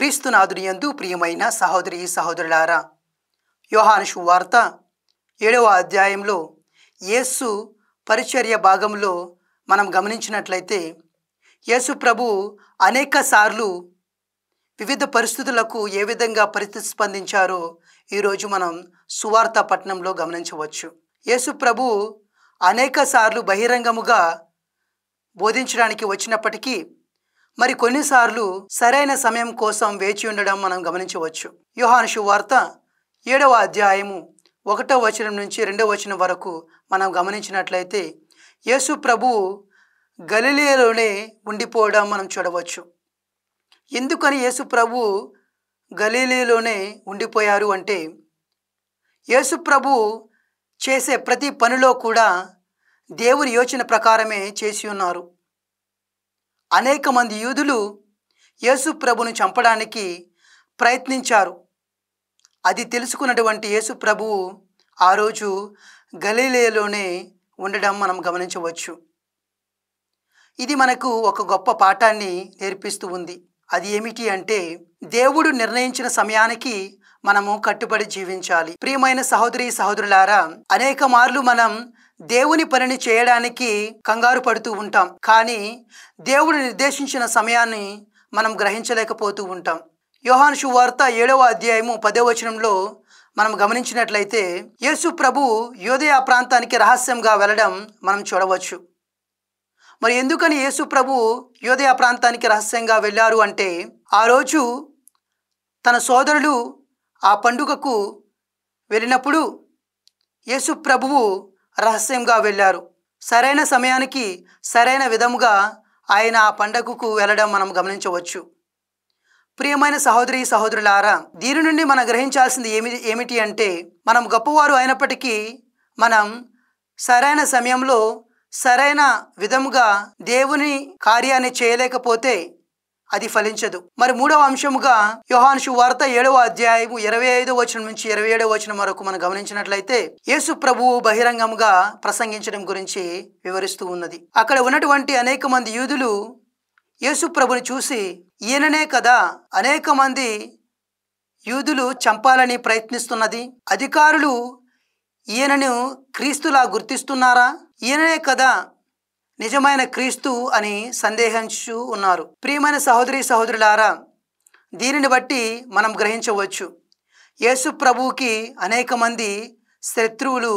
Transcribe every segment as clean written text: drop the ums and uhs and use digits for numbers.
క్రీస్తునాథుని యందు ప్రియమైన సహోదరి సహోదరులారా, యోహాను సువార్త 7వ అధ్యాయంలో యేసు పరిచర్య భాగంలో మనం గమనించినట్లయితే యేసు ప్రభు అనేక సార్లు వివిధ పరిస్థితులకు ఏ విధంగా ప్రతిస్పందించారో ఈరోజు మనం సువార్త పట్టణంలో గమనించవచ్చు. యేసు ప్రభు అనేక సార్లు బహిరంగముగా బోధించడానికి వచ్చినప్పటికీ మరి కొన్నిసార్లు సరైన సమయం కోసం వేచి ఉండడం మనం గమనించవచ్చు. యోహాను సువార్త 7వ అధ్యాయము 1వ వచనం నుంచి 2వ వచనం వరకు మనం గమనించినట్లయితే యేసు ప్రభు గలిలయలోనే ఉండిపోవడం మనం చూడవచ్చు. ఎందుకని యేసు ప్రభు గలిలయలోనే ఉండిపోయారు అంటే, యేసు ప్రభు చేసే ప్రతి పనిలో కూడా దేవుని యోచన ప్రకారమే చేసి ఉన్నారు. అనేక మంది యూదులు యేసు ప్రభును చంపడానికి ప్రయత్నించారు. అది తెలుసుకున్నటువంటి యేసు ప్రభువు ఆ రోజు గలిలయలోనే ఉండడం మనం గమనించవచ్చు. ఇది మనకు ఒక గొప్ప పాఠాన్ని నేర్పిస్తూ ఉంది. అది ఏమిటి అంటే, దేవుడు నిర్ణయించిన సమయానికి మనము కట్టుబడి జీవించాలి. ప్రియమైన సహోదరి సహోదరులారా, అనేక మార్లు మనం దేవుని పనిని చేయడానికి కంగారు పడుతూ ఉంటాం. కానీ దేవుడు నిర్దేశించిన సమయాన్ని మనం గ్రహించలేకపోతూ ఉంటాం. యోహాను సువార్త 7వ అధ్యాయము 10వ వచనంలో మనం గమనించినట్లయితే యేసు ప్రభు యూదయ ప్రాంతానికి రహస్యంగా వెళ్ళడం మనం చూడవచ్చు. మరి ఎందుకని యేసు ప్రభు యూదయ ప్రాంతానికి రహస్యంగా వెళ్ళారు అంటే, ఆ రోజు తన సోదరులు ఆ పండుగకు వెళ్ళినప్పుడు యేసు ప్రభువు రహస్యంగా వెళ్ళారు. సరైన సమయానికి సరైన విధముగా ఆయన ఆ పండుగకు వెళ్ళడం మనం గమనించవచ్చు. ప్రియమైన సహోదరి సహోదరులారా, దీని నుండి మనం గ్రహించాల్సింది ఏమిటి అంటే, మనం గొప్పవారు అయినప్పటికీ మనం సరైన సమయంలో సరైన విధముగా దేవుని కార్యాన్ని చేయలేకపోతే అది ఫలించదు. మరి 3వ అంశముగా యోహాను సువార్త 7వ అధ్యాయము 25వ వచనం నుంచి 27వ వచనం వరకు మనం గమనించినట్లయితే యేసు ప్రభువు బహిరంగముగా ప్రసంగించడం గురించి వివరిస్తూ ఉన్నది. అక్కడ ఉన్నటువంటి అనేక మంది యూదులు యేసు ప్రభుని చూసి, ఈయననే కదా అనేక మంది యూదులు చంపాలని ప్రయత్నిస్తున్నది, అధికారులు ఈయనను క్రీస్తులా గుర్తిస్తున్నారా, ఈయననే కదా నిజమైన క్రీస్తు అని సందేహించు ఉన్నారు. ప్రియమైన సహోదరి సహోదరులారా, దీనిని బట్టి మనం గ్రహించవచ్చు, యేసు ప్రభువుకి అనేక మంది శత్రువులు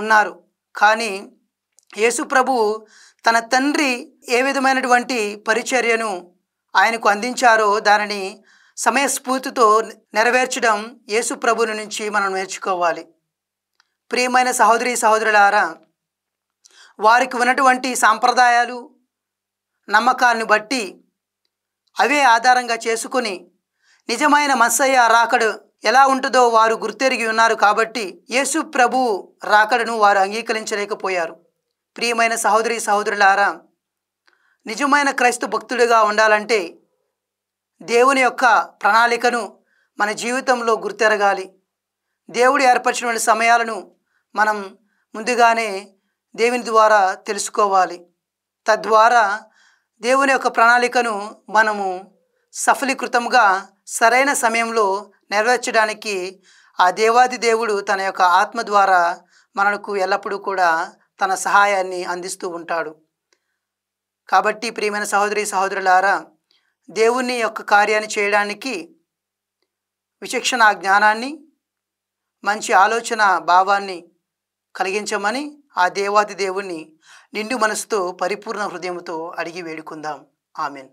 ఉన్నారు. కానీ యేసు ప్రభువు తన తండ్రి ఏ విధమైనటువంటి పరిచర్యను ఆయనకు అందించారో దానిని సమయస్ఫూర్తితో నెరవేర్చడం యేసు ప్రభుని నుంచి మనం నేర్చుకోవాలి. ప్రియమైన సహోదరి సహోదరులారా, వారికి ఉన్నటువంటి సాంప్రదాయాలు నమ్మకాన్ని బట్టి అవే ఆధారంగా చేసుకొని నిజమైన మస్సయ్య రాకడ ఎలా ఉంటుందో వారు గుర్తెరిగి ఉన్నారు. కాబట్టి యేసు ప్రభు రాకడను వారు అంగీకరించలేకపోయారు. ప్రియమైన సహోదరి సహోదరులారా, నిజమైన క్రైస్తవ భక్తుడిగా ఉండాలంటే దేవుని యొక్క ప్రణాళికను మన జీవితంలో గుర్తెరగాలి. దేవుడు ఏర్పరిచిన సమయాలను మనం ముందుగానే దేవుని ద్వారా తెలుసుకోవాలి. తద్వారా దేవుని యొక్క ప్రణాళికను మనము సఫలీకృతంగా సరైన సమయంలో నెరవేర్చడానికి ఆ దేవాది దేవుడు తన యొక్క ఆత్మ ద్వారా మనకు ఎల్లప్పుడూ కూడా తన సహాయాన్ని అందిస్తూ ఉంటాడు. కాబట్టి ప్రియమైన సహోదరి సహోదరులారా, దేవుని యొక్క కార్యాన్ని చేయడానికి విచక్షణ జ్ఞానాన్ని, మంచి ఆలోచన భావాన్ని కలిగించమని ఆ దేవాది దేవుణ్ణి నిండు మనసుతో పరిపూర్ణ హృదయంతో అడిగి వేడుకుందాం. ఆమెన్.